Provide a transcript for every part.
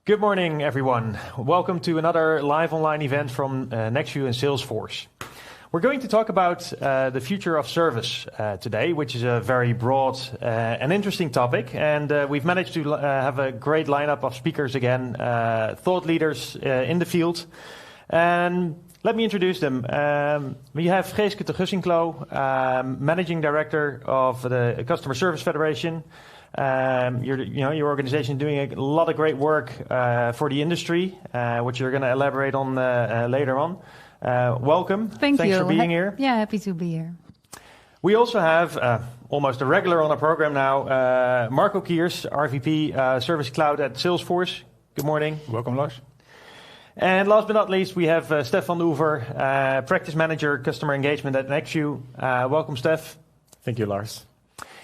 Good morning, everyone. Welcome to another live online event from NextView and Salesforce. We're going to talk about the future of service today, which is a very broad and interesting topic. And we've managed to have a great lineup of speakers again, thought leaders in the field. And let me introduce them. We have Geeske de Gussinklo, Managing Director of the Customer Service Federation. Your organization is doing a lot of great work for the industry, which you're going to elaborate on later on. Welcome. Thanks for being here. Yeah, happy to be here. We also have almost a regular on our program now, Marco Kiers, RVP Service Cloud at Salesforce. Good morning. Welcome, Lars. And last but not least, we have Stef van Oever, Practice Manager Customer Engagement at NextView. Welcome, Stef. Thank you, Lars.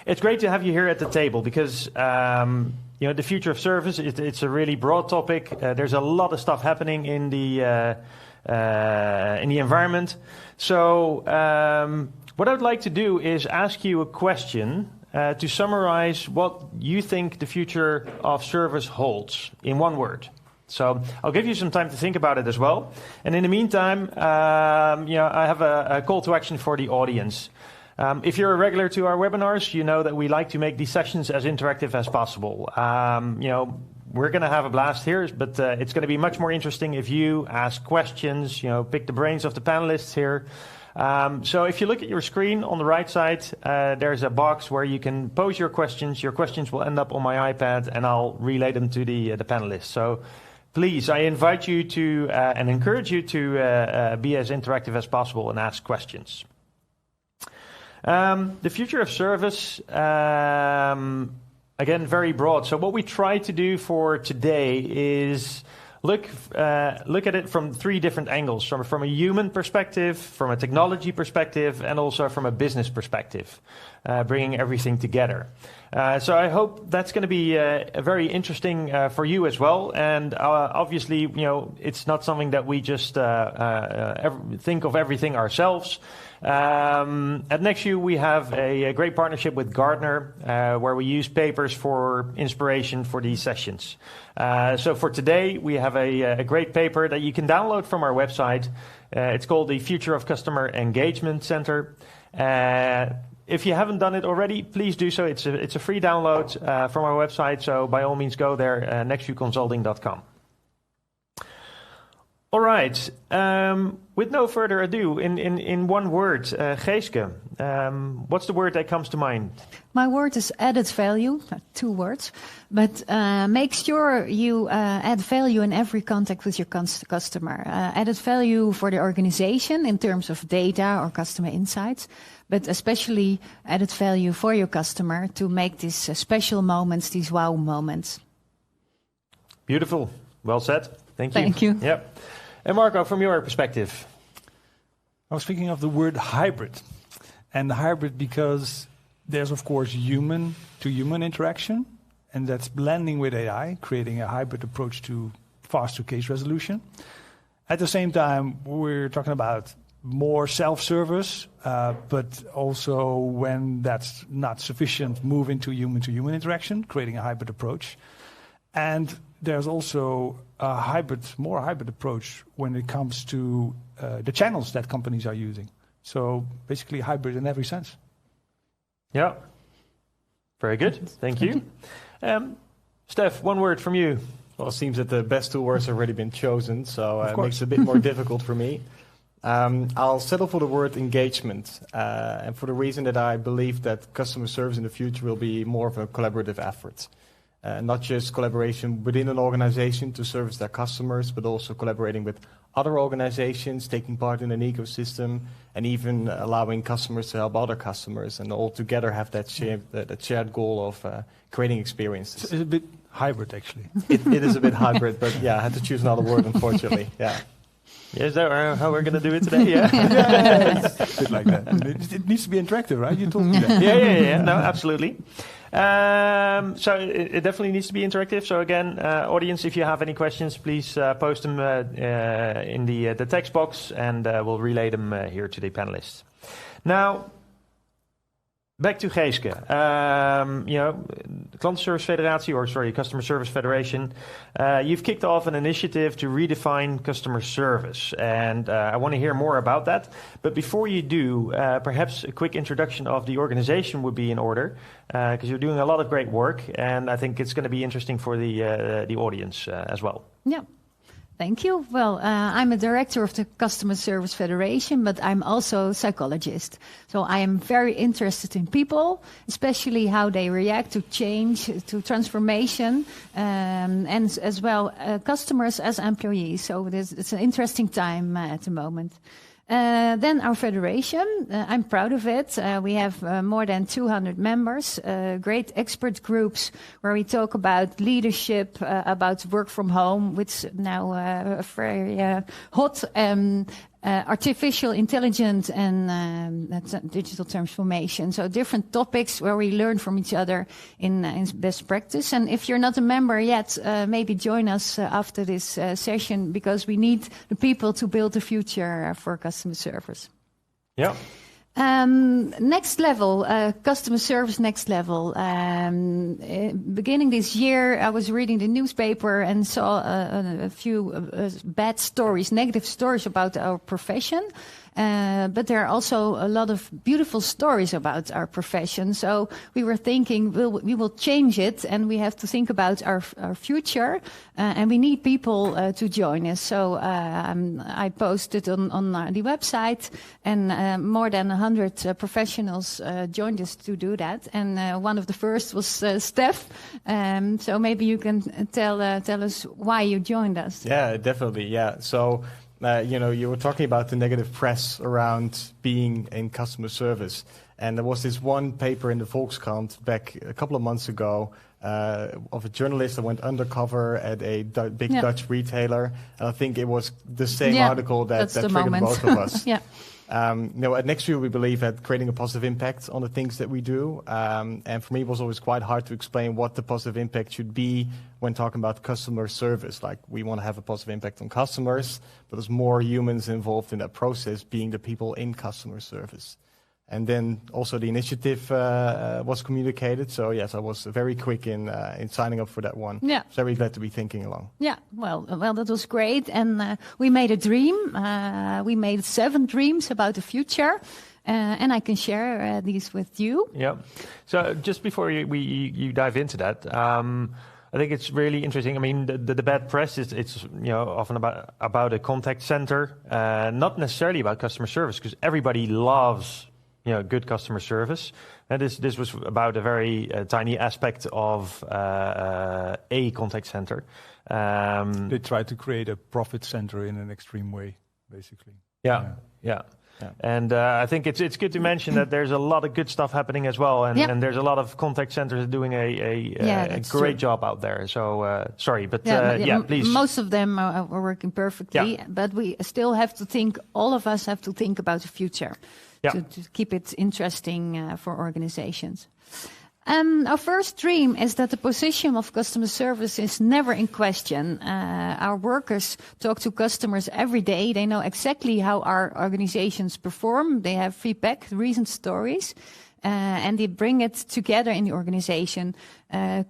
It's great to have you here at the table because the future of service, it's a really broad topic. There's a lot of stuff happening in the environment. So what I would like to do is ask you a question to summarize what you think the future of service holds in one word. So I'll give you some time to think about it as well. And in the meantime, I have a call to action for the audience. If you're a regular to our webinars, you know that we like to make these sessions as interactive as possible. We're going to have a blast here, but it's going to be much more interesting if you ask questions, pick the brains of the panelists here. So if you look at your screen on the right side, there's a box where you can pose your questions. Your questions will end up on my iPad, and I'll relay them to the panelists. So please, I invite you to and encourage you to be as interactive as possible and ask questions. The future of service, again, very broad. So what we try to do for today is look at it from three different angles, from a human perspective, from a technology perspective, and also from a business perspective, bringing everything together. So I hope that's going to be very interesting for you as well. And obviously, it's not something that we just think of everything ourselves. At NextView, we have a great partnership with Gartner, where we use papers for inspiration for these sessions. So for today, we have a great paper that you can download from our website. It's called the Future of Customer Engagement Center. If you haven't done it already, please do so. It's a free download from our website, so by all means go there, nextviewconsulting.com. All right. With no further ado, in one word, Geeske, what's the word that comes to mind? My word is added value, 2 words, but make sure you add value in every contact with your customer. Added value for the organization in terms of data or customer insights, but especially added value for your customer to make these special moments, these wow moments. Beautiful. Well said. Thank you. Thank you. Yep. And Marco, from your perspective? I was thinking of the word hybrid. And hybrid because there's, of course, human-to-human interaction, and that's blending with AI, creating a hybrid approach to faster case resolution. At the same time, we're talking about more self-service, but also when that's not sufficient, move into human-to-human interaction, creating a hybrid approach. And there's also a more hybrid approach when it comes to the channels that companies are using. So basically hybrid in every sense. Yeah. Very good. Thank you. Stef, one word from you. Well, it seems that the best 2 words have already been chosen, so it makes it a bit more difficult for me. I'll settle for the word engagement, and for the reason that I believe that customer service in the future will be more of a collaborative effort. Not just collaboration within an organization to service their customers, but also collaborating with other organizations, taking part in an ecosystem, and even allowing customers to help other customers, and all together have that shared goal of creating experiences. It's a bit hybrid, actually. It is a bit hybrid, but yeah, I had to choose another word, unfortunately. Yeah. Yeah, is that how we're going to do it today? Yeah. It's a bit like that. It needs to be interactive, right? You told me that. Yeah. No, absolutely. So it definitely needs to be interactive. So again, audience, if you have any questions, please post them in the text box, and we'll relay them here to the panelists. Now, Back to Geeske. Klantenservice Federatie, Customer Service Federation, you've kicked off an initiative to redefine customer service, and I want to hear more about that. But before you do, perhaps a quick introduction of the organization would be in order, because you're doing a lot of great work, and I think it's going to be interesting for the audience as well. Yeah. Thank you. Well, I'm a director of the Customer Service Federation, but I'm also a psychologist. So I am very interested in people, especially how they react to change, to transformation, and as well customers as employees. So it's an interesting time at the moment. Then our federation, I'm proud of it. We have more than 200 members, great expert groups where we talk about leadership, about work from home, which now very hot, artificial intelligence and digital transformation. So different topics where we learn from each other in best practice. And if you're not a member yet, maybe join us after this session, because we need the people to build the future for customer service. Yeah. Next level, customer service next level. Beginning this year, I was reading the newspaper and saw a few bad stories, negative stories about our profession. But there are also a lot of beautiful stories about our profession. So we were thinking we will change it, and we have to think about our future, and we need people to join us. So I posted on the website, and more than 100 professionals joined us to do that. And one of the first was Steph. So maybe you can tell us why you joined us. Yeah, definitely. Yeah. So. You were talking about the negative press around being in customer service. And there was this one paper in the Volkskrant back a couple of months ago of a journalist that went undercover at a big Dutch retailer. And I think it was the same article that triggered both of us. Yeah. At Nextview, we believe at creating a positive impact on the things that we do. And for me, it was always quite hard to explain what the positive impact should be when talking about customer service. Like, we want to have a positive impact on customers, but there's more humans involved in that process, being the people in customer service. And then also the initiative was communicated. So yes, I was very quick in signing up for that one. Yeah. Very glad to be thinking along. Yeah, well, that was great. And we made a dream. We made 7 dreams about the future. And I can share these with you. Yeah. So just before you dive into that, I think it's really interesting. I mean, the bad press it's often about a contact center, not necessarily about customer service, because everybody loves good customer service. And this was about a very tiny aspect of a contact center. They tried to create a profit center in an extreme way, basically. Yeah. And I think it's good to mention that there's a lot of good stuff happening as well, and there's a lot of contact centers doing a great job out there. So sorry, but please. Most of them are working perfectly, but we still have to think. All of us have to think about the future to keep it interesting for organizations. Our first dream is that the position of customer service is never in question. Our workers talk to customers every day. They know exactly how our organizations perform. They have feedback, recent stories, and they bring it together in the organization.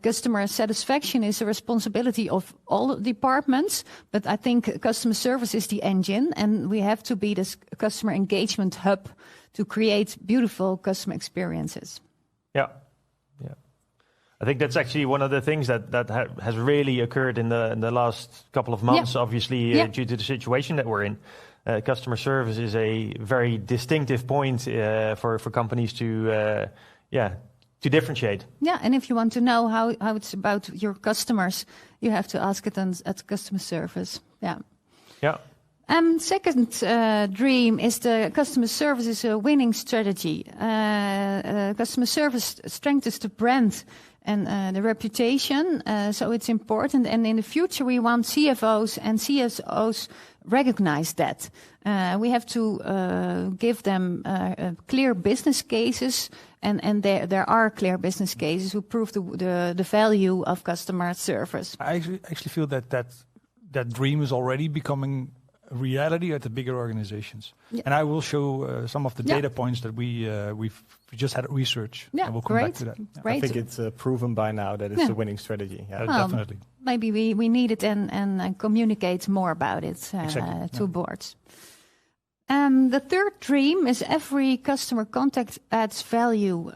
Customer satisfaction is a responsibility of all departments, but I think customer service is the engine, and we have to be this customer engagement hub to create beautiful customer experiences. Yeah. I think that's actually one of the things that has really occurred in the last couple of months, obviously, due to the situation that we're in. Customer service is a very distinctive point for companies to differentiate. Yeah, and if you want to know how it's about your customers, you have to ask it at customer service. Yeah. Second dream is the customer service is a winning strategy. Customer service strengthens the brand and the reputation, so it's important. And in the future, we want CFOs and CSOs recognize that. We have to give them clear business cases, and there are clear business cases who prove the value of customer service. I actually feel that dream is already becoming reality at the bigger organizations. Yeah. And I will show some of the data points that we've just had research. Yeah, and we'll come back to that. Yeah. Great. I think it's proven by now that it's a winning strategy. Yeah. Definitely. Maybe we need it and communicate more about it to boards. The third dream is every customer contact adds value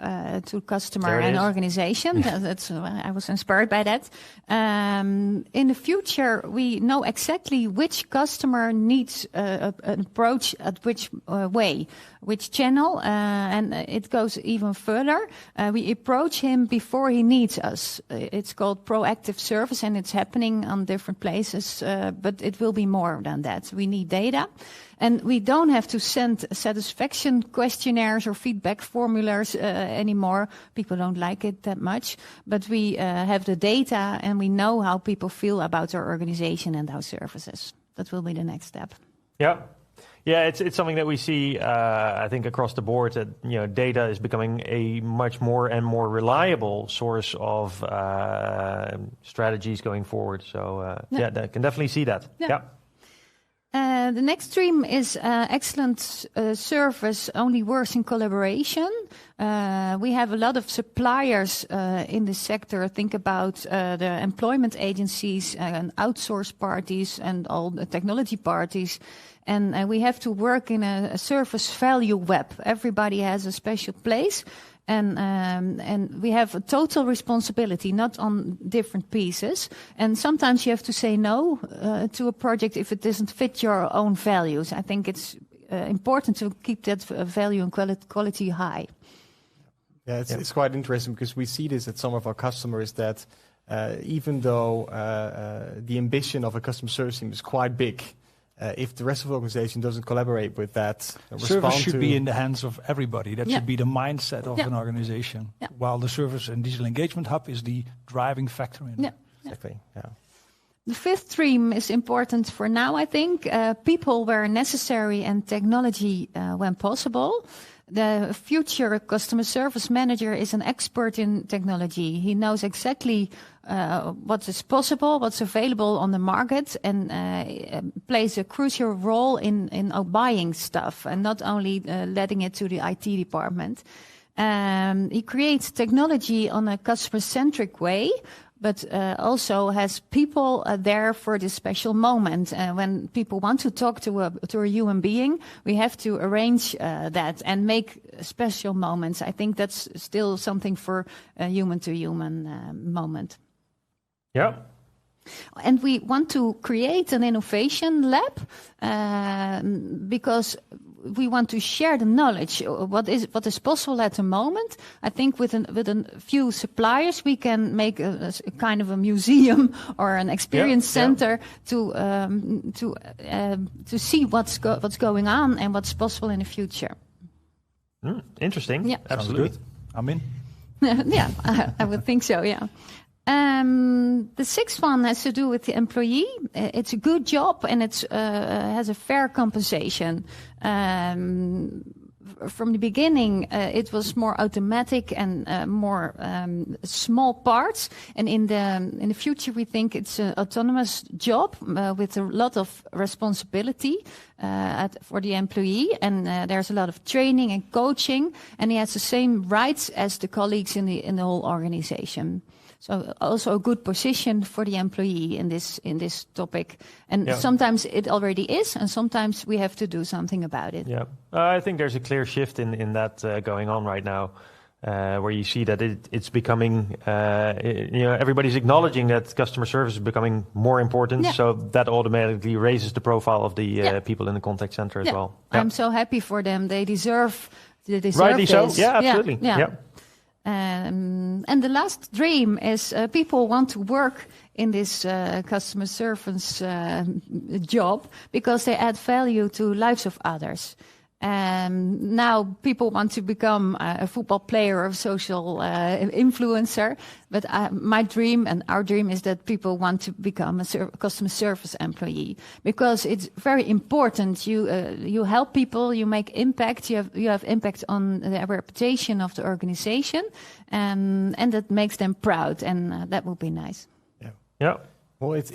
to customer and organization. That's I was inspired by that. In the future, we know exactly which customer needs an approach at which way, which channel, and it goes even further. We approach him before he needs us. It's called proactive service, and it's happening on different places, but it will be more than that. We need data. And we don't have to send satisfaction questionnaires or feedback formulas anymore. People don't like it that much. But we have the data and we know how people feel about our organization and our services. That will be the next step. Yeah. Yeah, it's something that we see, I think, across the board, that data is becoming a much more and more reliable source of strategies going forward. So, I can definitely see that. Yeah. The next stream is excellent service only works in collaboration. We have a lot of suppliers in this sector. Think about the employment agencies and outsource parties and all the technology parties. And we have to work in a service value web. Everybody has a special place. And we have a total responsibility, not on different pieces. And sometimes you have to say no to a project if it doesn't fit your own values. I think it's important to keep that value and quality high. Yeah, it's quite interesting because we see this at some of our customers that even though the ambition of a customer service team is quite big, if the rest of the organization doesn't collaborate with that, service should be in the hands of everybody. That should be the mindset of an organization. Yeah. While the service and digital engagement hub is the driving factor in it. Exactly. Yeah. The fifth stream is important for now, I think. People where necessary and technology when possible. The future customer service manager is an expert in technology. He knows exactly what is possible, what's available on the market, and plays a crucial role in buying stuff and not only letting it to the IT department. He creates technology on a customer-centric way, but also has people there for this special moment. When people want to talk to a human being, we have to arrange that and make special moments. I think that's still something for a human-to-human moment. Yeah. And we want to create an innovation lab because we want to share the knowledge. What is possible at the moment? I think with a few suppliers we can make a kind of a museum or an experience center to see what's going on and what's possible in the future. Interesting. Yeah, absolutely. I'm in. Yeah, I would think so. Yeah. The sixth one has to do with the employee. It's a good job and it has a fair compensation. From the beginning, it was more automatic and more small parts. And in the future, we think it's an autonomous job with a lot of responsibility for the employee. And there's a lot of training and coaching, and he has the same rights as the colleagues in the whole organization. So also a good position for the employee in this topic. And sometimes it already is, and sometimes we have to do something about it. Yeah, I think there's a clear shift in that going on right now, where you see that it's becoming, everybody's acknowledging that customer service is becoming more important. Yeah. So that automatically raises the profile of the people in the contact center as well. Yeah. I'm so happy for them. They deserve Rightly this. So. Yeah, absolutely. Yeah. And the last dream is people want to work in this customer service job because they add value to lives of others. Now people want to become a football player or a social influencer, but my dream and our dream is that people want to become a customer service employee because it's very important. You help people, you make impact, you have impact on the reputation of the organization, and that makes them proud, and that would be nice. Yeah. Well, it's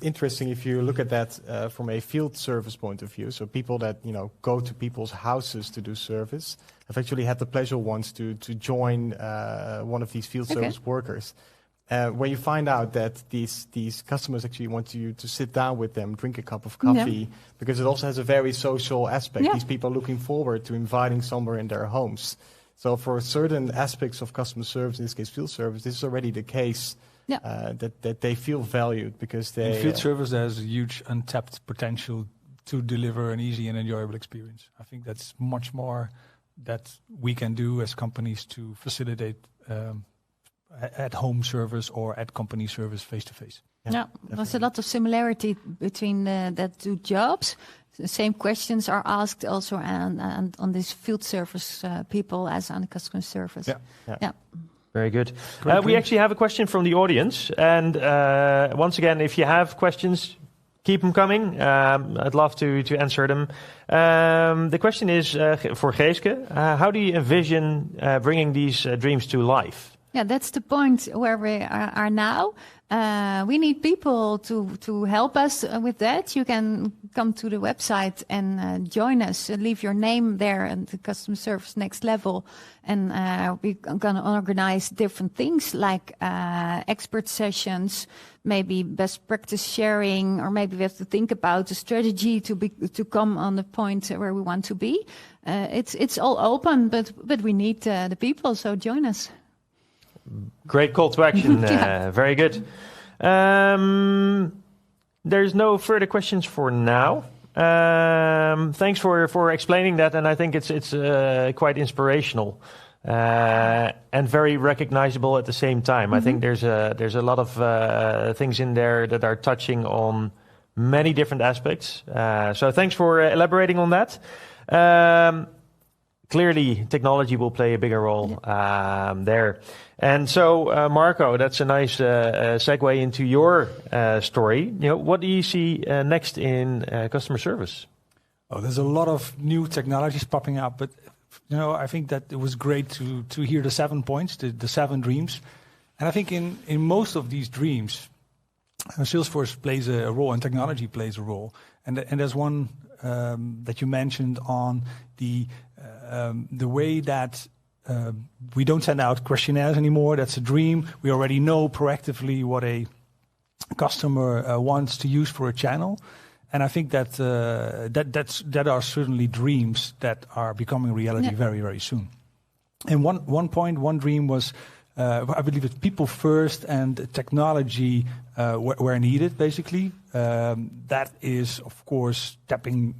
interesting if you look at that from a field service point of view. So people that go to people's houses to do service. I've actually had the pleasure once to join one of these field service workers, where you find out that these customers actually want you to sit down with them, drink a cup of coffee, because it also has a very social aspect. These people are looking forward to inviting somewhere in their homes. So for certain aspects of customer service, in this case field service, this is already the case. That they feel valued because they... In field service, there's a huge untapped potential to deliver an easy and enjoyable experience. I think that's much more that we can do as companies to facilitate at-home service or at-company service face-to-face. There's a lot of similarity between that two jobs. The same questions are asked also on these field service people as on the customer service. Yeah. Very good. We actually have a question from the audience. And once again, if you have questions, keep them coming. I'd love to answer them. The question is for Geeske. How do you envision bringing these dreams to life? Yeah, that's the point where we are now. We need people to help us with that. You can come to the website and join us. Leave your name there and the customer service next level. And we're going to organize different things like expert sessions, maybe best practice sharing, or maybe we have to think about a strategy to come on the point where we want to be. It's all open, but we need the people, so join us. Great call to action. Very good. There's no further questions for now. Thanks for explaining that, and I think it's quite inspirational and very recognizable at the same time. I think there's a lot of things in there that are touching on many different aspects. So thanks for elaborating on that. Clearly, technology will play a bigger role there. And so, Marco, that's a nice segue into your story. What do you see next in customer service? Oh, there's a lot of new technologies popping up, but I think that it was great to hear the 7 points, the 7 dreams. And I think in most of these dreams, Salesforce plays a role and technology plays a role. And there's one that you mentioned on the way that we don't send out questionnaires anymore. That's a dream. We already know proactively what a customer wants to use for a channel. And I think that that are certainly dreams that are becoming reality very, very soon. And one dream was, I believe it's people first and technology where needed, basically. That is, of course, tapping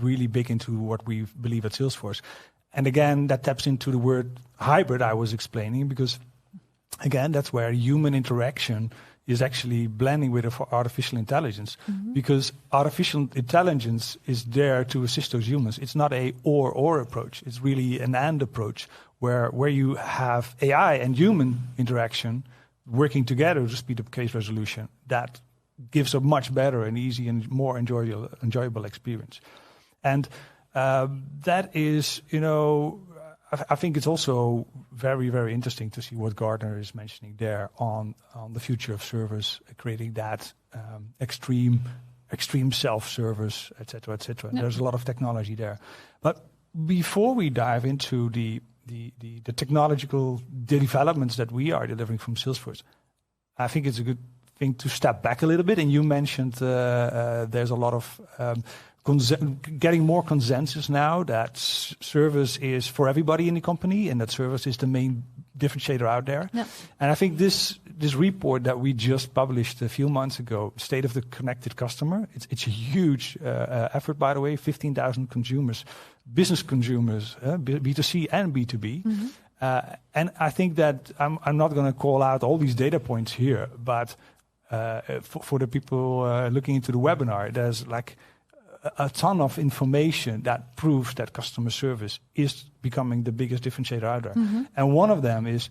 really big into what we believe at Salesforce. And again, that taps into the word hybrid I was explaining, because, again, that's where human interaction is actually blending with artificial intelligence, because artificial intelligence is there to assist those humans. It's not a or approach. It's really an and approach where you have AI and human interaction working together to speed up case resolution. That gives a much better and easy and more enjoyable experience. And that is, I think it's also very, very interesting to see what Gartner is mentioning there on the future of service, creating that extreme self-service, et cetera, et cetera. There's a lot of technology there. But before we dive into the technological developments that we are delivering from Salesforce, I think it's a good thing to step back a little bit. And you mentioned there's a lot of getting more consensus now that service is for everybody in the company and that service is the main differentiator out there. Yeah. And I think this report that we just published a few months ago, State of the Connected Customer, it's a huge effort, by the way, 15,000 consumers, business consumers, B2C and B2B. And I think that I'm not going to call out all these data points here, but for the people looking into the webinar, there's like a ton of information that proves that customer service is becoming the biggest differentiator out there. And one of them is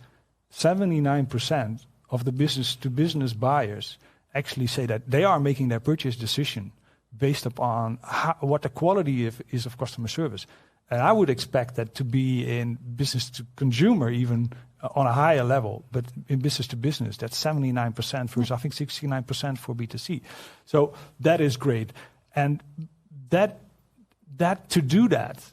79% of the business-to-business buyers actually say that they are making their purchase decision based upon what the quality is of customer service. And I would expect that to be in business to consumer even on a higher level, but in business to business, that's 79% versus I think 69% for B2C. So that is great. And that to do that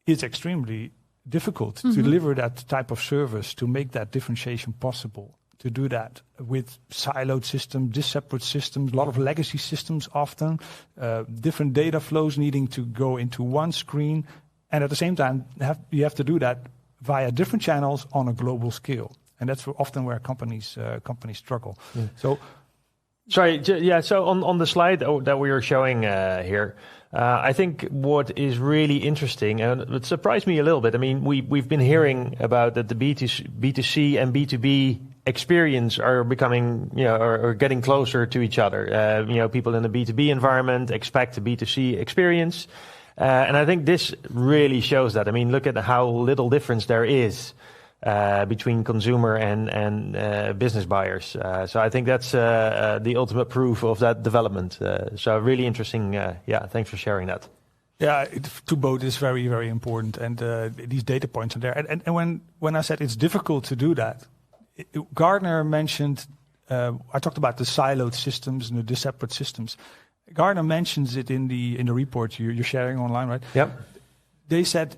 is extremely difficult to deliver that type of service, to make that differentiation possible, to do that with siloed systems, disparate systems, a lot of legacy systems often, different data flows needing to go into one screen. And at the same time, you have to do that via different channels on a global scale. And that's often where companies struggle. Yeah. So, sorry, so on the slide that we are showing here, I think what is really interesting, and it surprised me a little bit, I mean, we've been hearing about that the B2C and B2B experience are becoming, are getting closer to each other. People in the B2B environment expect a B2C experience. And I think this really shows that. I mean, look at how little difference there is between consumer and business buyers. So I think that's the ultimate proof of that development. So really interesting. Thanks for sharing that. Yeah, to both is very, very important. And these data points are there. And when I said it's difficult to do that, Gartner mentioned, I talked about the siloed systems and the disparate systems. Gartner mentions it in the report you're sharing online, right? Yep. They said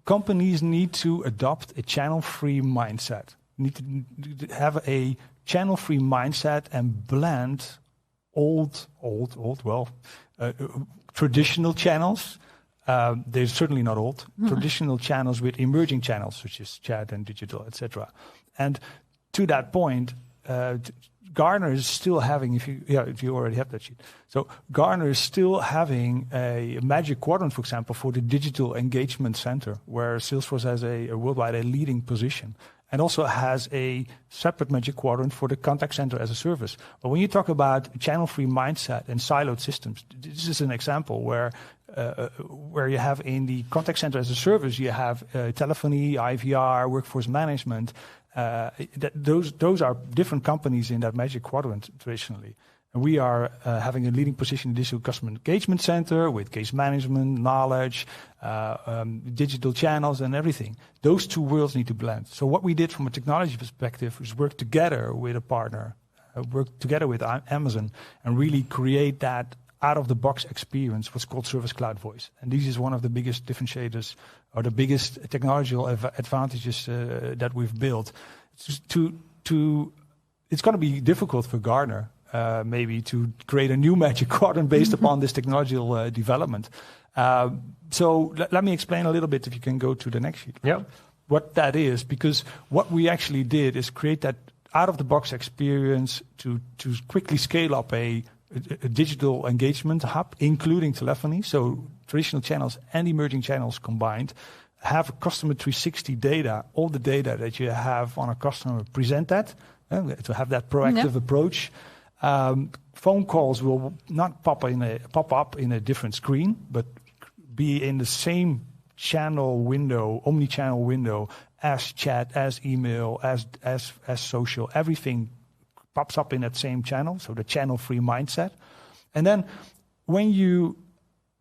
companies need to adopt a channel-free mindset. Need to have a channel-free mindset and blend traditional channels. They're certainly not old. Traditional channels with emerging channels such as chat and digital, etc. And to that point, Gartner is still having, if you already have that sheet. So Gartner is still having a Magic Quadrant, for example, for the digital engagement center, where Salesforce has a worldwide leading position, and also has a separate Magic Quadrant for the contact center as a service. But when you talk about channel-free mindset and siloed systems, this is an example where you have in the contact center as a service, you have telephony, IVR, workforce management. Those are different companies in that Magic Quadrant traditionally. And we are having a leading position in digital customer engagement center with case management, knowledge, digital channels and everything. Those two worlds need to blend. So what we did from a technology perspective is work together with a partner, work together with Amazon and really create that out-of-the-box experience, what's called Service Cloud Voice. And this is one of the biggest differentiators or the biggest technological advantages that we've built. It's going to be difficult for Gartner maybe to create a new Magic Quadrant based upon this technological development. So let me explain a little bit, if you can go to the next sheet. Yeah. What that is, because what we actually did is create that out-of-the-box experience to quickly scale up a digital engagement hub, including telephony, so traditional channels and emerging channels combined, have customer 360 data, all the data that you have on a customer, present that, to have that proactive approach. Phone calls will not pop up in a different screen, but be in the same channel window, omni-channel window, as chat, as email, as social. Everything pops up in that same channel, so the channel-free mindset. And then when you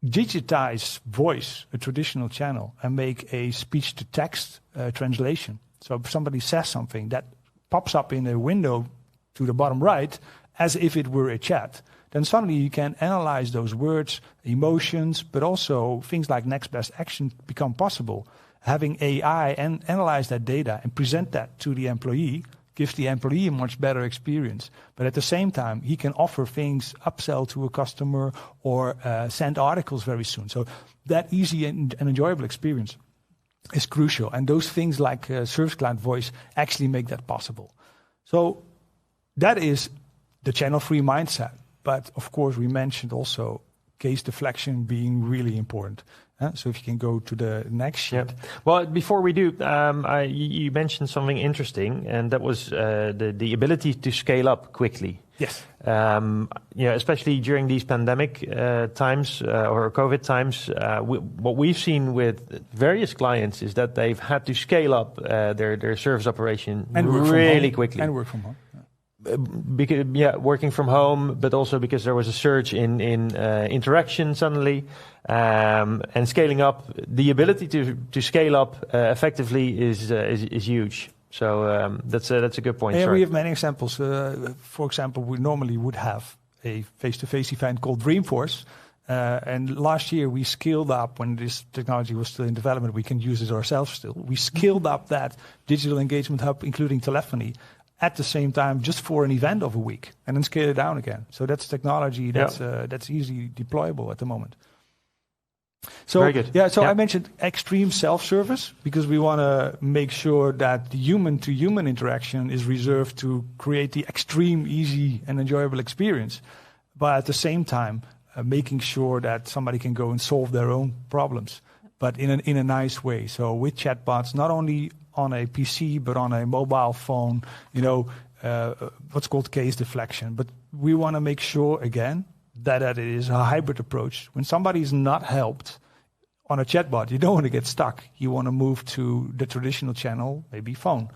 digitize voice, a traditional channel, and make a speech-to-text translation, so if somebody says something, that pops up in a window to the bottom right as if it were a chat, then suddenly you can analyze those words, emotions, but also things like next best action become possible. Having AI and analyze that data and present that to the employee gives the employee a much better experience. But at the same time, he can offer things, upsell to a customer, or send articles very soon. So that easy and enjoyable experience is crucial. And those things like Service Cloud Voice actually make that possible. So that is the channel-free mindset. But of course, we mentioned also case deflection being really important. So if you can go to the next sheet. Yep. Well, before we do, you mentioned something interesting, and that was the ability to scale up quickly. Yes. Especially during these pandemic times or COVID times, what we've seen with various clients is that they've had to scale up their service operation and really quickly. And work from home. because working from home, but also because there was a surge in interaction suddenly, and scaling up. The ability to scale up effectively is huge. So that's a good point. Yeah, we have many examples. For example, we normally would have a face-to-face event called Dreamforce. And last year we scaled up, when this technology was still in development, we can use it ourselves still. We scaled up that digital engagement hub, including telephony, at the same time just for an event of a week, and then scale it down again. So that's technology that's easily deployable at the moment. So, very good. Yeah, so I mentioned extreme self-service because we want to make sure that the human-to-human interaction is reserved to create the extreme, easy, and enjoyable experience. But at the same time, making sure that somebody can go and solve their own problems, but in a nice way. So with chatbots, not only on a PC, but on a mobile phone, what's called case deflection. But we want to make sure, again, that it is a hybrid approach. When somebody is not helped on a chatbot, you don't want to get stuck. You want to move to the traditional channel, maybe phone,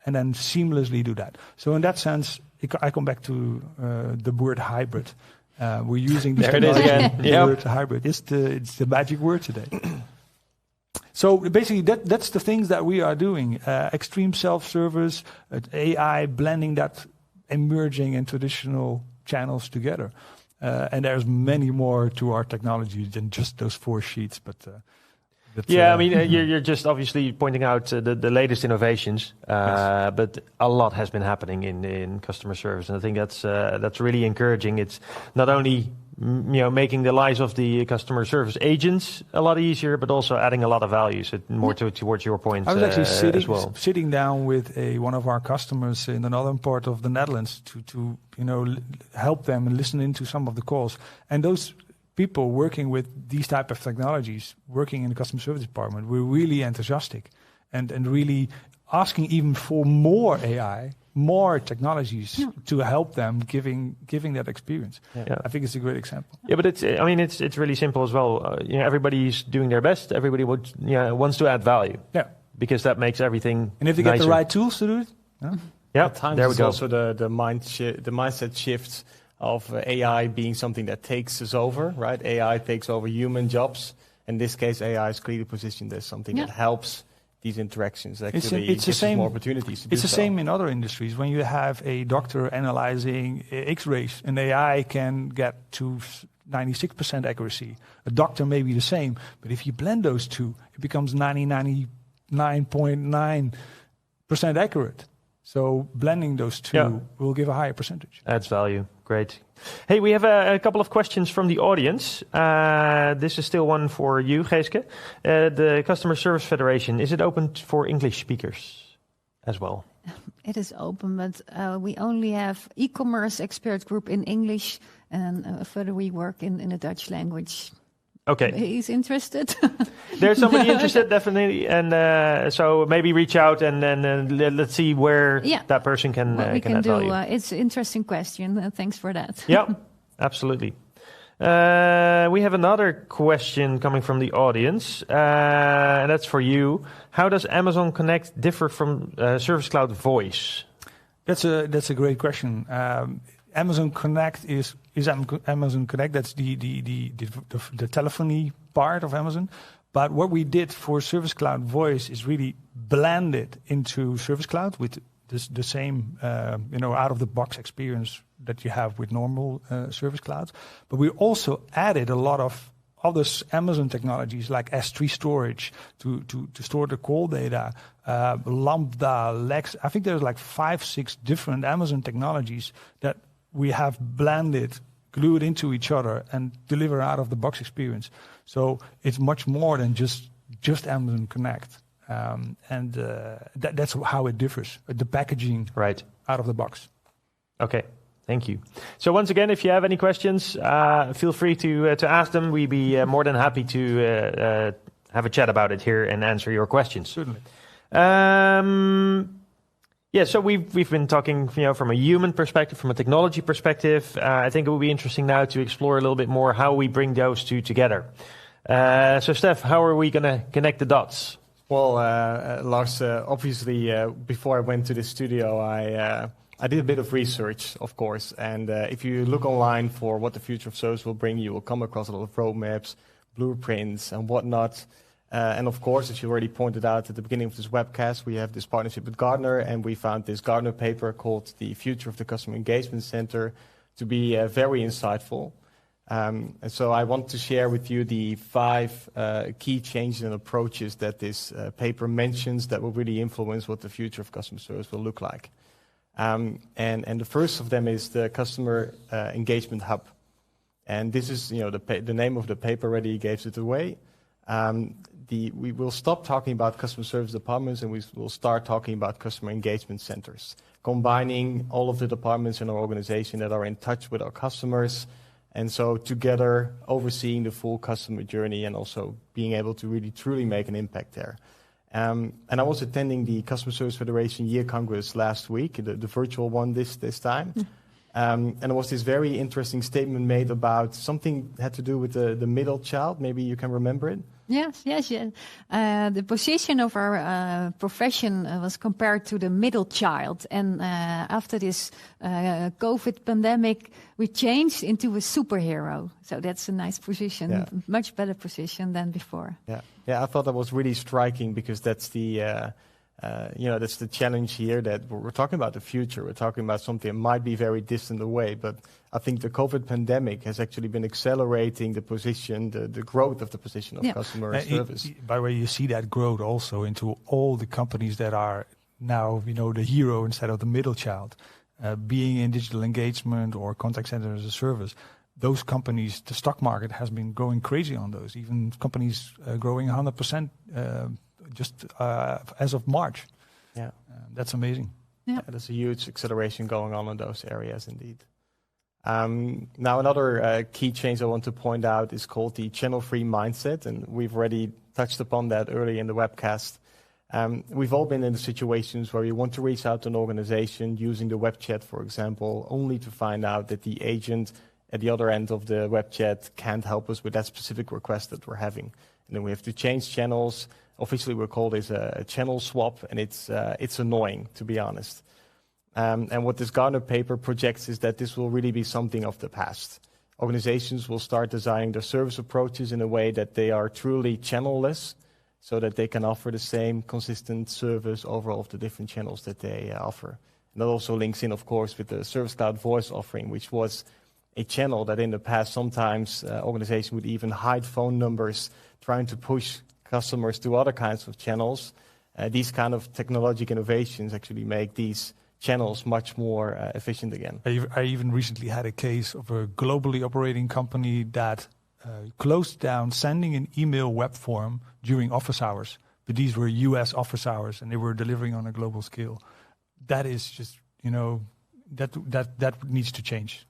and then seamlessly do that. So in that sense, I come back to the word hybrid. We're using this word hybrid. It's the magic word today. So basically, that's the things that we are doing. Extreme self-service, AI, blending that emerging and traditional channels together. And there's many more to our technology than just those 4 sheets. But I mean, you're just obviously pointing out the latest innovations, yes. But a lot has been happening in customer service, and I think that's really encouraging. It's not only making the lives of the customer service agents a lot easier, but also adding a lot of value. So more towards your point. I was actually sitting down with one of our customers in the northern part of the Netherlands to help them and listen into some of the calls, and those people working with these type of technologies, working in the customer service department, were really enthusiastic and really asking even for more AI, more technologies to help them giving that experience. Yeah. I think it's a great example. Yeah, but it's really simple as well. Everybody's doing their best. Everybody wants to add value. Yeah, because that makes everything. And if they get the right tools to do it, at times there we go. Also the mindset shifts of AI being something that takes us over, right? AI takes over human jobs. In this case, AI is clearly positioned as something that helps these interactions. Actually, it's the same. More opportunities to do so. It's the same in other industries. When you have a doctor analyzing X-rays, an AI can get to 96% accuracy. A doctor may be the same, but if you blend those two, it becomes 99.9% accurate. So blending those two will give a higher percentage. Adds value. Great. Hey, we have a couple of questions from the audience. This is still one for you, Geeske. The Customer Service Federation, is it open for English speakers as well? It is open, but we only have e-commerce expert group in English, and further we work in the Dutch language. Okay. He's interested. There's somebody interested, definitely. And so maybe reach out and then let's see where that person can what we can add do. value. It's an interesting question. Thanks for that. Yeah, absolutely. We have another question coming from the audience, and that's for you. How does Amazon Connect differ from Service Cloud Voice? That's a great question. Amazon Connect is Amazon Connect. That's the telephony part of Amazon. But what we did for Service Cloud Voice is really blend it into Service Cloud with the same out of the box experience that you have with normal Service Clouds. But we also added a lot of other Amazon technologies like S3 storage to store the call data, Lambda, Lex. I think there's like 5-6 different Amazon technologies that we have blended, glued into each other, and deliver out of the box experience. So it's much more than just Amazon Connect, that's how it differs. The packaging out of the box. Okay, thank you. So once again, if you have any questions, feel free to ask them. We'd be more than happy to have a chat about it here and answer your questions. Certainly. So we've been talking, from a human perspective, from a technology perspective. I think it would be interesting now to explore a little bit more how we bring those two together. So, Steph, how are we going to connect the dots? Well, Lars, obviously, before I went to the studio, I did a bit of research, of course, and if you look online for what the future of service will bring, you will come across a lot of roadmaps, blueprints, and whatnot. And of course, as you already pointed out at the beginning of this webcast, we have this partnership with Gartner, and we found this Gartner paper called The Future of the Customer Engagement Center to be very insightful. And so I want to share with you the 5 key changes and approaches that this paper mentions that will really influence what the future of customer service will look like. And the first of them is the Customer Engagement Hub. And this is, the name of the paper already gave it away. We will stop talking about customer service departments and we will start talking about customer engagement centers, combining all of the departments in our organization that are in touch with our customers, and so together overseeing the full customer journey and also being able to really truly make an impact there. And I was attending the Customer Service Federation Year Congress last week, the virtual one this time. And there was this very interesting statement made about something that had to do with the middle child. Maybe you can remember it. Yes. The position of our profession was compared to the middle child. And after this COVID pandemic, we changed into a superhero. So that's a nice position, much better position than before. Yeah, I thought that was really striking because that's that's the challenge here, that we're talking about the future. We're talking about something that might be very distant away, but I think the COVID pandemic has actually been accelerating the position, the growth of the position of customer service. By the way, you see that growth also into all the companies that are now, the hero instead of the middle child, being in digital engagement or contact center as a service. Those companies, the stock market has been going crazy on those. Even companies growing 100%. Just as of March. That's amazing. There's a huge acceleration going on in those areas indeed. Now another key change I want to point out is called the channel-free mindset, and we've already touched upon that early in the webcast. We've all been in the situations where we want to reach out to an organization using the web chat, for example, only to find out that the agent at the other end of the web chat can't help us with that specific request that we're having. And then we have to change channels. Officially, we call this a channel swap, and it's annoying, to be honest. And what this Gartner paper projects is that this will really be something of the past. Organizations will start designing their service approaches in a way that they are truly channel-less, so that they can offer the same consistent service over all of the different channels that they offer. And that also links in, of course, with the Service Cloud Voice offering, which was a channel that in the past sometimes organizations would even hide phone numbers, trying to push customers to other kinds of channels. These kind of technological innovations actually make these channels much more efficient again. I even recently had a case of a globally operating company that closed down sending an email web form during office hours. But these were US office hours and they were delivering on a global scale. That is just, that needs to change.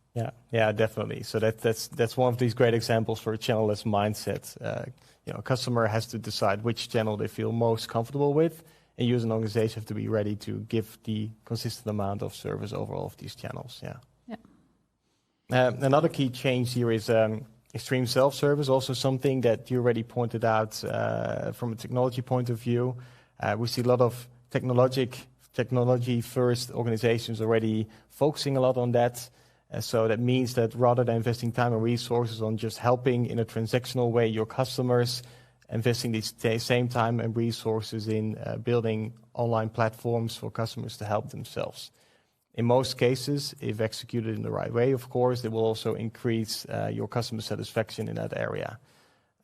Yeah, definitely. So that's one of these great examples for a channel-less mindset. A customer has to decide which channel they feel most comfortable with, and you as an organization have to be ready to give the consistent amount of service over all of these channels. Another key change here is extreme self-service, also something that you already pointed out from a technology point of view. We see a lot of technology-first organizations already focusing a lot on that. So that means that rather than investing time and resources on just helping in a transactional way your customers, investing the same time and resources in building online platforms for customers to help themselves. In most cases, if executed in the right way, of course, it will also increase your customer satisfaction in that area.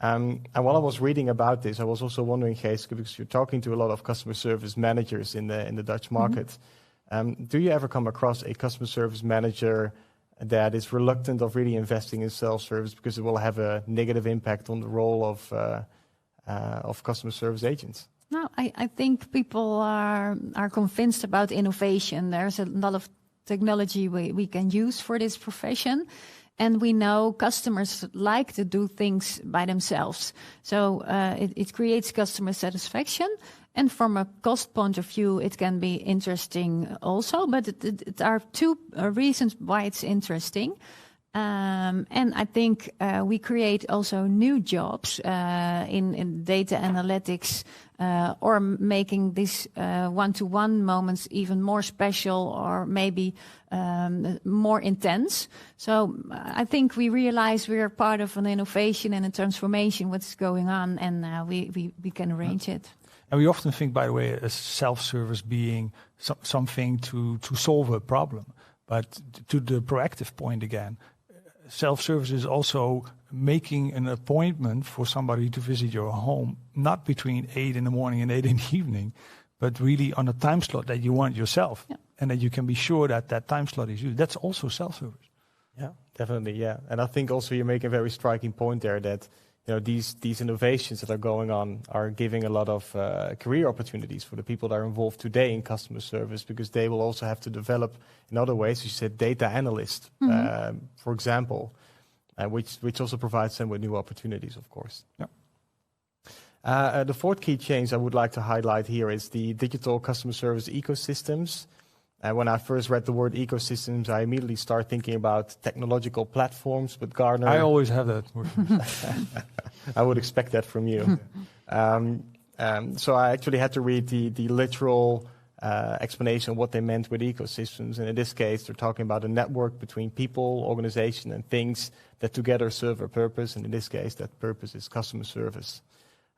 And while I was reading about this, I was also wondering, Geeske, because you're talking to a lot of customer service managers in the Dutch market, do you ever come across a customer service manager that is reluctant of really investing in self-service because it will have a negative impact on the role of customer service agents? No, I think people are convinced about innovation. There's a lot of technology we can use for this profession. And we know customers like to do things by themselves. So it creates customer satisfaction. And from a cost point of view, it can be interesting also. But there are two reasons why it's interesting. And I think we create also new jobs in data analytics or making these one-to-one moments even more special or maybe more intense. So I think we realize we are part of an innovation and a transformation, what's going on, and we can arrange it. And we often think, by the way, as self-service being something to solve a problem. But to the proactive point again, self-service is also making an appointment for somebody to visit your home, not between 8 in the morning and 8 in the evening, but really on a time slot that you want yourself. Yeah. And that you can be sure that that time slot is used. That's also self-service. Yeah, definitely, yeah. And I think also you make a very striking point there that these innovations that are going on are giving a lot of career opportunities for the people that are involved today in customer service, because they will also have to develop in other ways. You said data analyst, for example, which also provides them with new opportunities, of course. Yeah. The fourth key change I would like to highlight here is the digital customer service ecosystems. When I first read the word ecosystems, I immediately start thinking about technological platforms, but Gartner... I always have that word. I would expect that from you. So I actually had to read the literal explanation of what they meant with ecosystems. And in this case, they're talking about a network between people, organization, and things that together serve a purpose. And in this case, that purpose is customer service.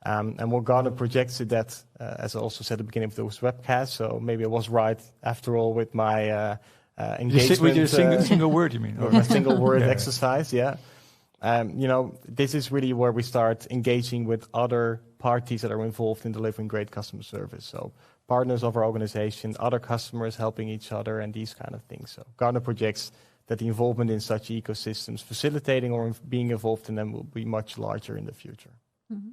And what Gartner projects is that, as I also said at the beginning of this webcast, so maybe I was right after all with my engagement. With your single word, you mean? Or my single word exercise, yeah. This is really where we start engaging with other parties that are involved in delivering great customer service. So partners of our organization, other customers helping each other, and these kind of things. So Gartner projects that the involvement in such ecosystems, facilitating or being involved in them, will be much larger in the future. Mm-hmm.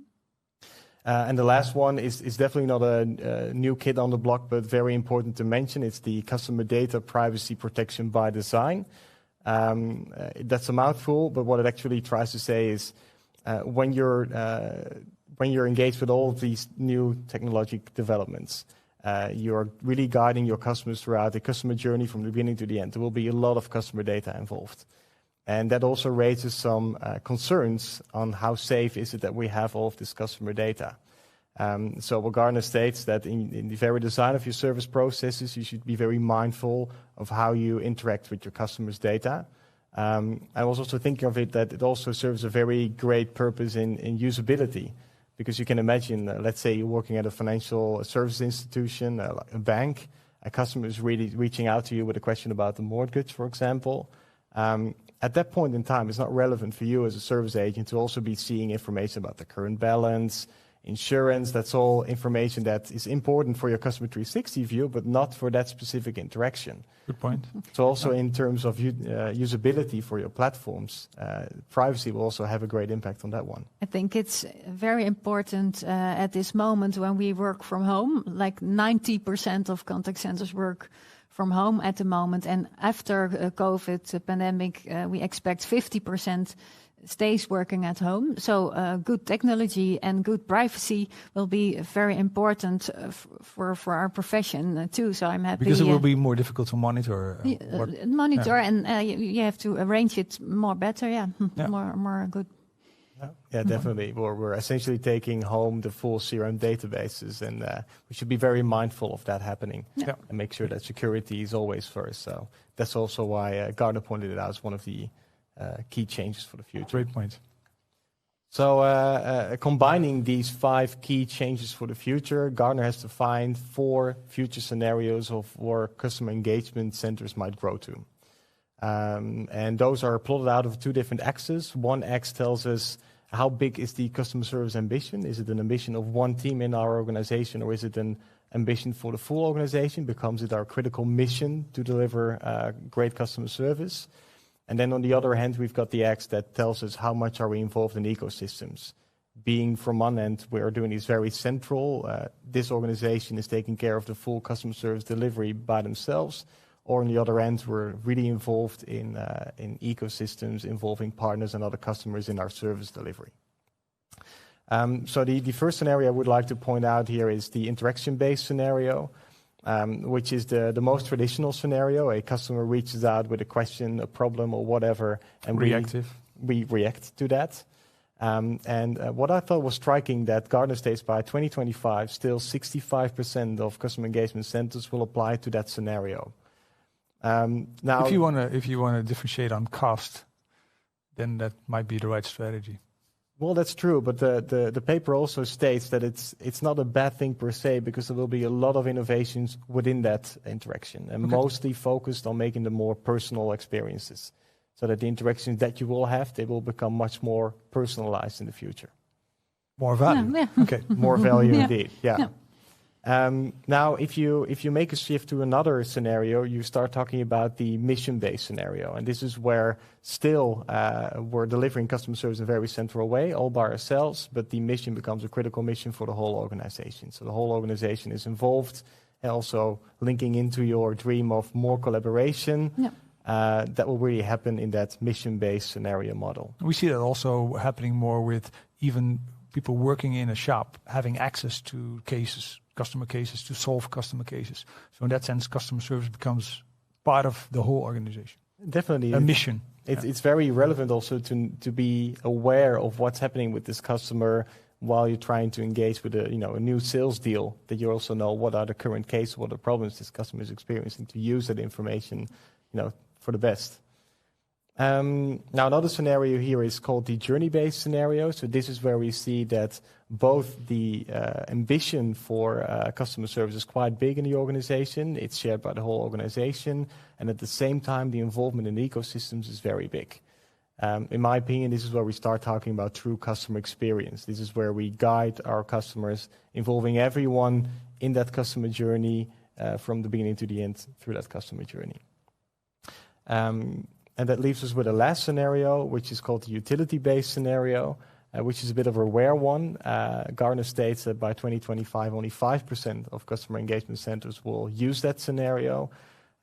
And the last one is definitely not a new kid on the block, but very important to mention. It's the customer data privacy protection by design. That's a mouthful, but what it actually tries to say is when you're engaged with all of these new technological developments, you're really guiding your customers throughout the customer journey from the beginning to the end. There will be a lot of customer data involved. And that also raises some concerns on how safe is it that we have all of this customer data. So what Gartner states that in the very design of your service processes, you should be very mindful of how you interact with your customers' data. I was also thinking of it that it also serves a very great purpose in usability. Because you can imagine, let's say you're working at a financial service institution, like a bank, a customer is really reaching out to you with a question about the mortgage, for example. At that point in time, it's not relevant for you as a service agent to also be seeing information about the current balance, insurance. That's all information that is important for your customer 360 view, but not for that specific interaction. Good point. So also in terms of usability for your platforms, privacy will also have a great impact on that one. I think it's very important at this moment when we work from home, like 90% of contact centers work from home at the moment, and after COVID pandemic, we expect 50% stays working at home. So good technology and good privacy will be very important for our profession too. So I'm happy. Because it will be more difficult to monitor. And you have to arrange it more better. More good. Yeah, definitely. We're essentially taking home the full CRM databases, and we should be very mindful of that happening and make sure that security is always first. So that's also why Gartner pointed it out as one of the key changes for the future. Great point. So combining these 5 key changes for the future, Gartner has defined 4 future scenarios of where customer engagement centers might grow to. And those are plotted out of 2 different axes. One X tells us how big is the customer service ambition? Is it an ambition of one team in our organization, or is it an ambition for the full organization? Becomes it our critical mission to deliver great customer service? And then on the other hand, we've got the X that tells us how much are we involved in ecosystems. Being from one end, we are doing this very central. This organization is taking care of the full customer service delivery by themselves. Or on the other end, we're really involved in ecosystems involving partners and other customers in our service delivery. So the first scenario I would like to point out here is the interaction-based scenario. which is the most traditional scenario. A customer reaches out with a question, a problem, or whatever, and we react to that. What I thought was striking, that Gartner states by 2025, still 65% of customer engagement centers will apply to that scenario. Now, if you want to differentiate on cost, then that might be the right strategy. Well, that's true, but the paper also states that it's not a bad thing per se, because there will be a lot of innovations within that interaction, and mostly focused on making the more personal experiences, so that the interactions that you will have, they will become much more personalized in the future. More value. Yeah. Okay. More value indeed. Yeah. Now, if you make a shift to another scenario, you start talking about the mission-based scenario, and this is where still we're delivering customer service in a very central way, all by ourselves, but the mission becomes a critical mission for the whole organization. So the whole organization is involved, and also linking into your dream of more collaboration. Yeah. that will really happen in that mission-based scenario model. We see that also happening more with even people working in a shop having access to cases, customer cases, to solve customer cases. So in that sense, customer service becomes part of the whole organization. Definitely. A mission. It's very relevant also to be aware of what's happening with this customer while you're trying to engage with a new sales deal, that you also know what are the current cases, what are the problems this customer is experiencing, to use that information, for the best. Now, another scenario here is called the journey-based scenario. So this is where we see that both the ambition for customer service is quite big in the organization. It's shared by the whole organization. And at the same time, the involvement in the ecosystems is very big. In my opinion, this is where we start talking about true customer experience. This is where we guide our customers, involving everyone in that customer journey from the beginning to the end through that customer journey. And that leaves us with a last scenario, which is called the utility-based scenario, which is a bit of a rare one. Gartner states that by 2025, only 5% of customer engagement centers will use that scenario.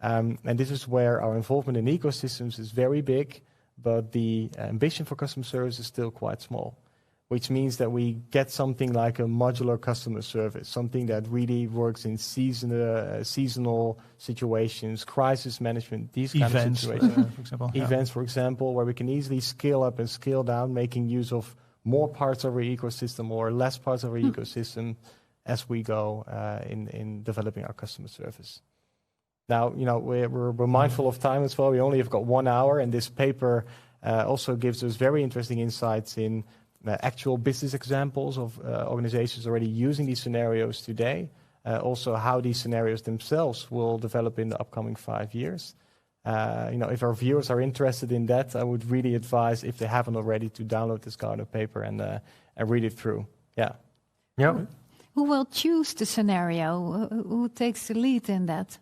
And this is where our involvement in ecosystems is very big, but the ambition for customer service is still quite small, which means that we get something like a modular customer service, something that really works in seasonal situations, crisis management, these kind of situations. For example. Events, for example, where we can easily scale up and scale down, making use of more parts of our ecosystem or less parts of our ecosystem as we go in developing our customer service. Now, we're mindful of time as well. We only have got 1 hour, and this paper also gives us very interesting insights in actual business examples of organizations already using these scenarios today. Also, how these scenarios themselves will develop in the upcoming 5 years. If our viewers are interested in that, I would really advise, if they haven't already, to download this Gartner paper and read it through. Yeah. Who will choose the scenario? Who takes the lead in that?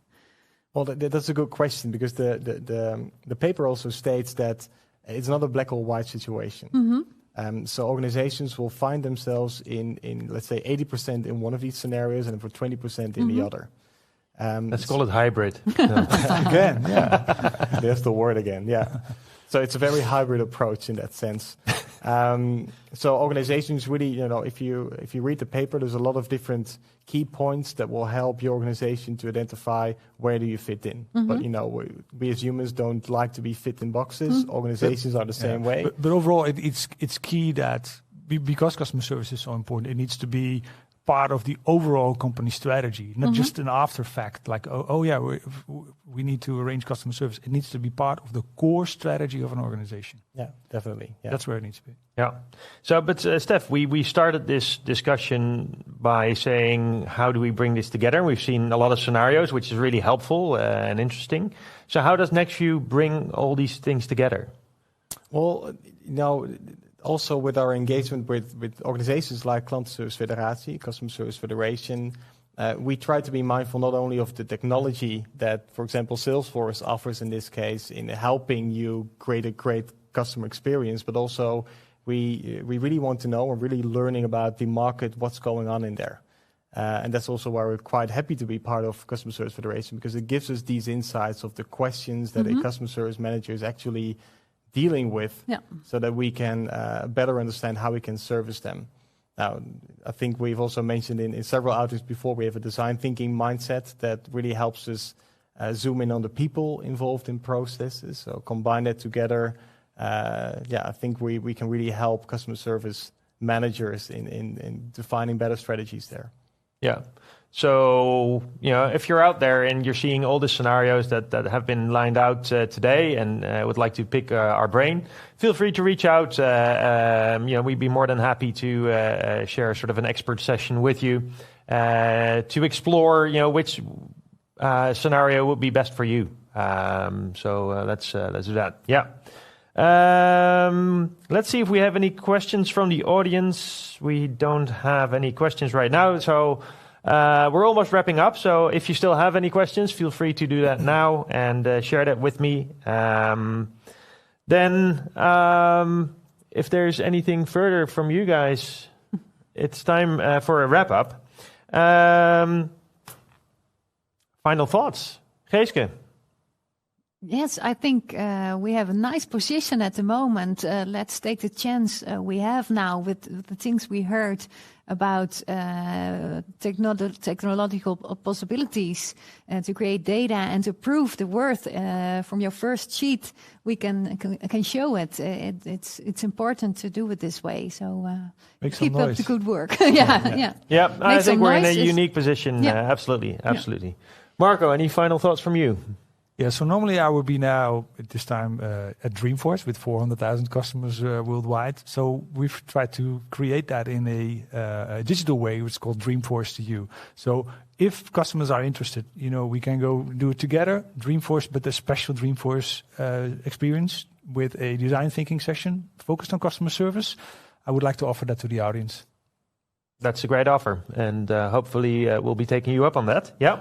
Well, that's a good question, because the paper also states that it's not a black or white situation. Mm-hmm. So organizations will find themselves in let's say 80% in one of these scenarios and for 20% in the other. Let's call it hybrid. Again, yeah. There's the word again, yeah. So it's a very hybrid approach in that sense. So organizations really, if you read the paper, there's a lot of different key points that will help your organization to identify where do you fit in. Mm-hmm. But we as humans don't like to be fit in boxes. Mm-hmm. Organizations are the same way. But overall, it's key that because customer service is so important, it needs to be part of the overall company strategy, not just an after fact, like, we need to arrange customer service. It needs to be part of the core strategy of an organization. Yeah, definitely. Yeah. That's where it needs to be. Yeah. So, but Steph, we started this discussion by saying, how do we bring this together? We've seen a lot of scenarios, which is really helpful and interesting. So how does NextView bring all these things together? Well, also with our engagement with organizations like Klantenservice Federatie, Customer Service Federation, we try to be mindful not only of the technology that, for example, Salesforce offers in this case in helping you create a great customer experience, but also we really want to know, we're really learning about the market, what's going on in there. And that's also why we're quite happy to be part of Customer Service Federation, because it gives us these insights of the questions that a customer service manager is actually dealing with, so that we can better understand how we can service them. Now, I think we've also mentioned in several outings before, we have a design thinking mindset that really helps us zoom in on the people involved in processes. So combine that together. I think we can really help customer service managers in defining better strategies there. Yeah. So, if you're out there and you're seeing all the scenarios that have been lined out today and would like to pick our brain, feel free to reach out. We'd be more than happy to share sort of an expert session with you to explore, which scenario would be best for you. So let's do that. Yeah. Let's see if we have any questions from the audience. We don't have any questions right now, so we're almost wrapping up. So if you still have any questions, feel free to do that now and share that with me. Then, if there's anything further from you guys, it's time for a wrap up. Final thoughts, Geeske? Yes, I think we have a nice position at the moment. Let's take the chance we have now with the things we heard about technological possibilities to create data and to prove the worth from your first sheet. We can show it. It's important to do it this way. So keep up the good work. Yeah. I think we're in a unique position. Yeah. Absolutely. Yeah. Marco, any final thoughts from you? Yeah, so normally I would be now at this time at Dreamforce with 400,000 customers worldwide. So we've tried to create that in a digital way, which is called Dreamforce to You. So if customers are interested, we can go do it together, Dreamforce, but a special Dreamforce experience with a design thinking session focused on customer service. I would like to offer that to the audience. That's a great offer, and hopefully we'll be taking you up on that. Yeah.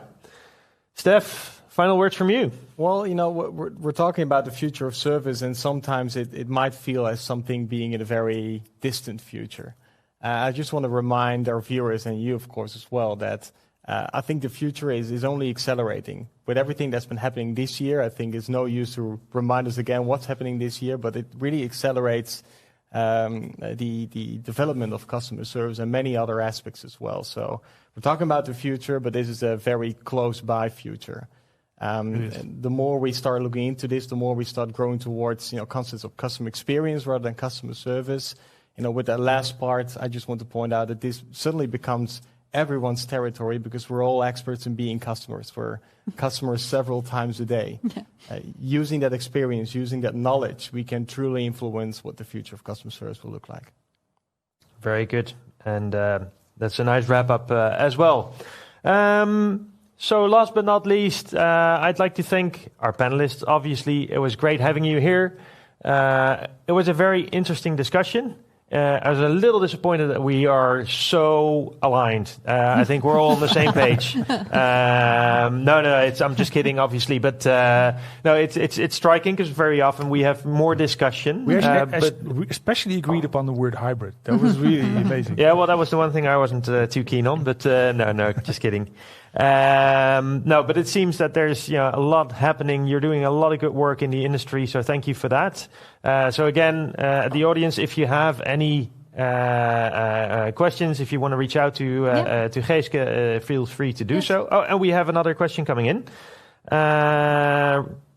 Steph, final words from you. Well, we're talking about the future of service, and sometimes it might feel as something being in a very distant future. I just want to remind our viewers, and you, of course, as well, that I think the future is only accelerating. With everything that's been happening this year, I think it's no use to remind us again what's happening this year, but it really accelerates the development of customer service and many other aspects as well. So we're talking about the future, but this is a very close by future. The more we start looking into this, the more we start growing towards concepts of customer experience rather than customer service. With that last part, I just want to point out that this suddenly becomes everyone's territory because we're all experts in being customers. We're customers several times a day. Using that experience, using that knowledge, we can truly influence what the future of customer service will look like. Very good. And that's a nice wrap up as well. So last but not least, I'd like to thank our panelists. Obviously, it was great having you here. It was a very interesting discussion. I was a little disappointed that we are so aligned. I think we're all on the same page. I'm just kidding, obviously. But it's striking because very often we have more discussion. We especially agreed upon the word hybrid. That was really amazing. Yeah, well, that was the one thing I wasn't too keen on. But no, just kidding. But it seems that there's a lot happening. You're doing a lot of good work in the industry, so thank you for that. So again, the audience, if you have any questions, if you want to reach out to Geeske, feel free to do so. Oh, and we have another question coming in.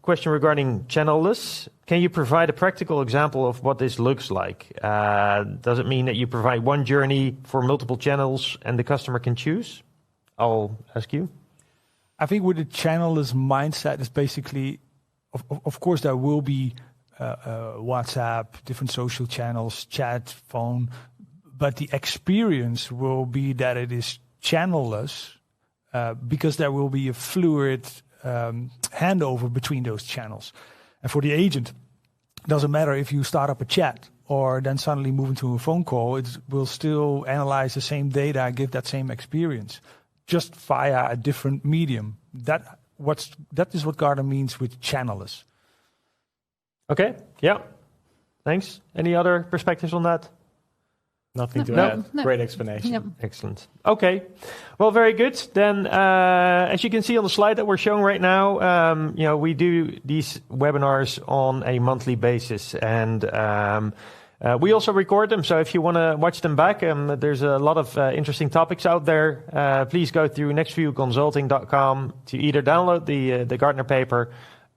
Question regarding channelless. Can you provide a practical example of what this looks like? Does it mean that you provide one journey for multiple channels and the customer can choose? I'll ask you. I think with the channelless mindset is basically, of course, there will be WhatsApp, different social channels, chat, phone, but the experience will be that it is channelless because there will be a fluid handover between those channels. And for the agent, it doesn't matter if you start up a chat or then suddenly move into a phone call, it will still analyze the same data and give that same experience, just via a different medium. That is what Gartner means with channelless. Okay, yeah. Thanks. Any other perspectives on that? Nothing to add. No. Great explanation. Yep. Excellent. Okay. Well, very good. Then, as you can see on the slide that we're showing right now, we do these webinars on a monthly basis. And We also record them, so if you want to watch them back, there's a lot of interesting topics out there. Please go through nextviewconsulting.com to either download the Gartner paper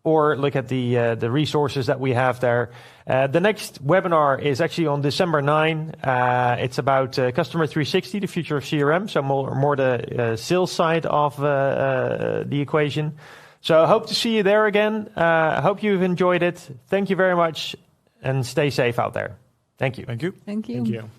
or look at the resources that we have there. The next webinar is actually on December 9. It's about Customer 360, the future of CRM, so more the sales side of the equation. So I hope to see you there again. I hope you've enjoyed it. Thank you very much, and stay safe out there. Thank you. Thank you. Thank you. Thank you.